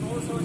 200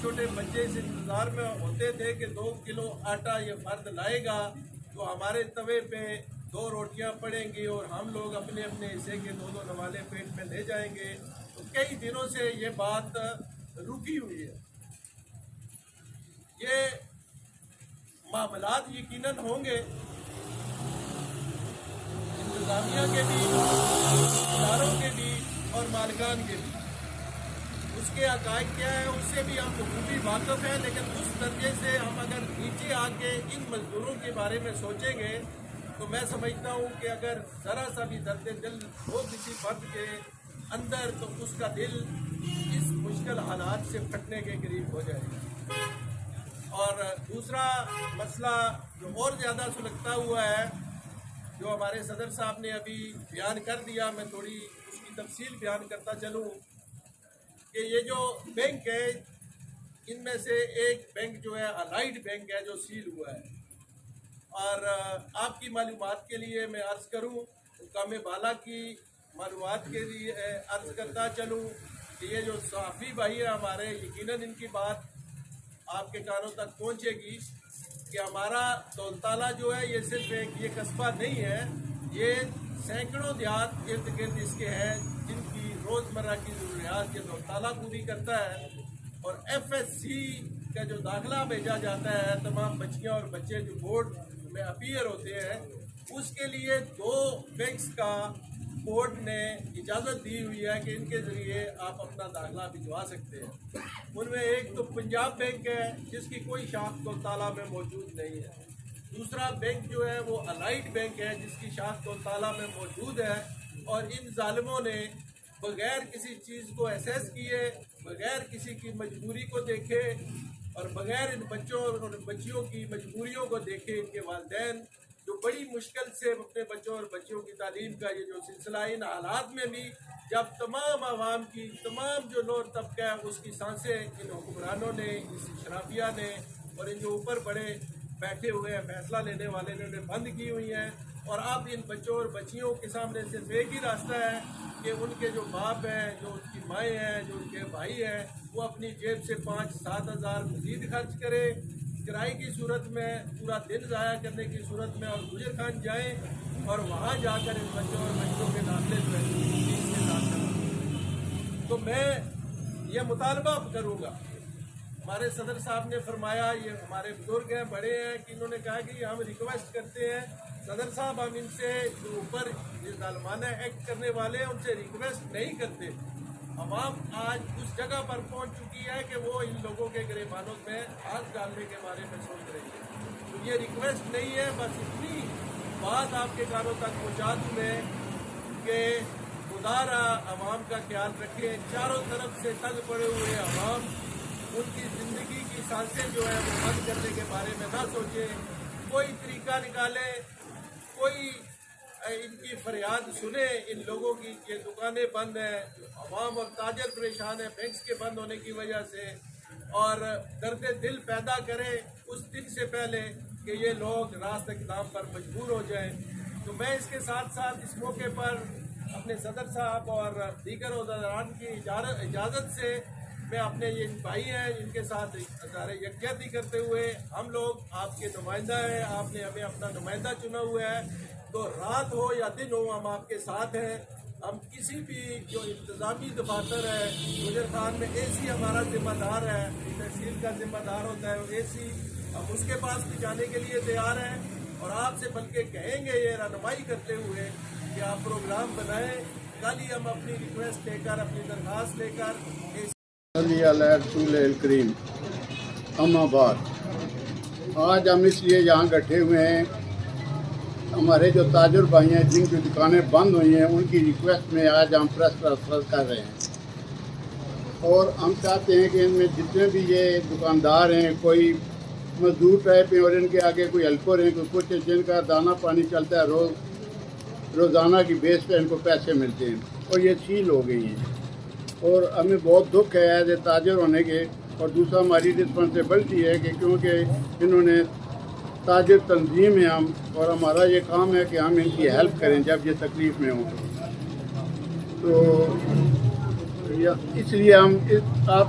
छोटे बच्चे इस इंतज़ार में होते थे कि 2 किलो आटा ये फर्द लाएगा तो हमारे तवे पे 2 रोटियां पड़ेंगी और हम लोग अपने अपने हिस्से के 2 नवाले पेट में ले जाएंगे। तो कई दिनों से ये बात रुकी हुई है। ये मामलात यकीनन होंगे इंतजामिया के भी, इदारों के भी और मालिकान के भी। उसके हक़ाइक़ क्या है उससे भी हम बखूबी वाक़फ़ हैं, लेकिन उस दर्जे से हम अगर नीचे आके इन मज़दूरों के बारे में सोचेंगे तो मैं समझता हूँ कि अगर ज़रा सा भी दर्द दिल हो किसी फर्द के अंदर तो उसका दिल इस मुश्किल हालात से फटने के करीब हो जाएगा। और दूसरा मसला जो और ज़्यादा सुलगता हुआ है, जो हमारे सदर साहब ने अभी बयान कर दिया, मैं थोड़ी उसकी तफसील बयान करता चलूँ कि ये जो बैंक है, इनमें से एक बैंक जो है अलाइड बैंक है जो सील हुआ है। और आपकी मालूमात के लिए मैं अर्ज़ करूँ, हुकाम बाला की मालूमात के लिए अर्ज़ करता चलूँ कि ये जो सहाफ़ी भाई है हमारे, यकीनन इनकी बात आपके कानों तक पहुँचेगी कि हमारा दौलताला जो है ये सिर्फ एक ये कस्बा नहीं है, ये सैकड़ों देहात इर्द गिर्द इसके हैं जिनकी रोज़मर्रा की ज़रूरियात ये दौलताला पूरी करता है। और FSC का जो दाखिला भेजा जाता है, तमाम बच्चियाँ और बच्चे जो बोर्ड में अपीयर होते हैं, उसके लिए 2 बैंक्स का बोर्ड ने इजाज़त दी हुई है कि इनके ज़रिए आप अपना दाखिला भिजवा सकते हैं। उनमें एक तो पंजाब बैंक है जिसकी कोई शाख दौलताला में मौजूद नहीं है। दूसरा बैंक जो है वो अलाइड बैंक है जिसकी शाख दौलताला में मौजूद है। और इन जालिमों ने बग़ैर किसी चीज़ को एसेस किए, बग़ैर किसी की मजबूरी को देखे और बग़ैर इन बच्चों और बच्चियों की मजबूरियों को देखे, इनके वालिदैन जो बड़ी मुश्किल से अपने बच्चों और बच्चियों की तालीम का ये जो सिलसिला, इन हालात में भी जब तमाम आवाम की, तमाम जो लोअर तबका है उसकी सांसें इन हुक्मरानों ने, इस शराफिया ने और इन जो ऊपर बड़े बैठे हुए हैं फैसला लेने वाले ने उन्हें बंद की हुई हैं। और अब इन बच्चों और बच्चियों के सामने सिर्फ एक ही रास्ता है कि उनके जो बाप हैं, जो उनकी माएँ हैं, जो उनके भाई हैं, वो अपनी जेब से 5-7 हज़ार मज़ीद खर्च करें किराए की सूरत में, पूरा दिन ज़ाया करने की सूरत में, और गुजर खान जाएँ और वहाँ जाकर इन बच्चों और बच्चों के दाखिले जो है फीस के साथ करें। तो मैं ये मुतालबा करूँगा, हमारे सदर साहब ने फरमाया, ये हमारे बुजुर्ग हैं, बड़े हैं, कि इन्होंने कहा कि हम रिक्वेस्ट करते हैं सदर साहब, हम इनसे जो ऊपर ये जालिमाना एक्ट करने वाले हैं उनसे रिक्वेस्ट नहीं करते। अवाम आज उस जगह पर पहुंच चुकी है कि वो इन लोगों के गिरेबानों में हाथ डालने के बारे में सोच रही है। तो ये रिक्वेस्ट नहीं है, बस इतनी बात आपके कानों तक पहुँचा दूँ मैं कि खुदारा अवाम का ख्याल रखें। चारों तरफ से तंग पड़े हुए अवाम, उनकी ज़िंदगी की सांसें जो है वो बंद करने के बारे में ना सोचें, कोई तरीका निकाले, कोई इनकी फरियाद सुने। इन लोगों की ये दुकानें बंद हैं, अवाम और ताजर परेशान है बैंक्स के बंद होने की वजह से, और दर्द दिल पैदा करें उस दिन से पहले कि ये लोग रास्त इक़दाम पर मजबूर हो जाएं। तो मैं इसके साथ साथ इस मौके पर अपने सदर साहब और दीगर उहदेदारान की इजाज़त से मैं अपने ये भाई हैं इनके साथ यकजहती करते हुए, हम लोग आपके नुमाइंदा हैं, आपने हमें अपना नुमाइंदा चुना हुआ है, तो रात हो या दिन हो हम आपके साथ हैं। हम किसी भी जो इंतज़ामी दफातर है, गुजर खान में AC हमारा ज़िम्मेदार है, तहसील का ज़िम्मेदार होता है AC, हम उसके पास भी जाने के लिए तैयार हैं। और आपसे बल्कि कहेंगे ये रहनुमाई करते हुए कि आप प्रोग्राम बनाएं। कल ही हम अपनी रिक्वेस्ट लेकर, अपनी दरख्वास्त लेकर करीम अमाबाद, आज हम इसलिए यहाँ इकट्ठे हुए हैं, हमारे जो ताजुर भाई हैं जिनकी दुकानें बंद हुई हैं उनकी रिक्वेस्ट में आज हम प्रेस कॉन्फ्रेंस कर रहे हैं। और हम चाहते हैं कि इनमें जितने भी ये दुकानदार हैं, कोई मजदूर टाइप हैं और इनके आगे कोई हेल्पर हैं, कोई कुछ जिनका दाना पानी चलता है, रोज़ाना की बेस पे इनको पैसे मिलते हैं, और ये सील हो गई हैं। और हमें बहुत दुख है एज ए ताजर होने के। और दूसरा हमारी रिस्पॉन्सिबिलिटी है कि क्योंकि इन्होंने ताजर तंजीम है हम, और हमारा ये काम है कि हम इनकी हेल्प करें जब ये तकलीफ़ में हों। तो इसलिए हम आप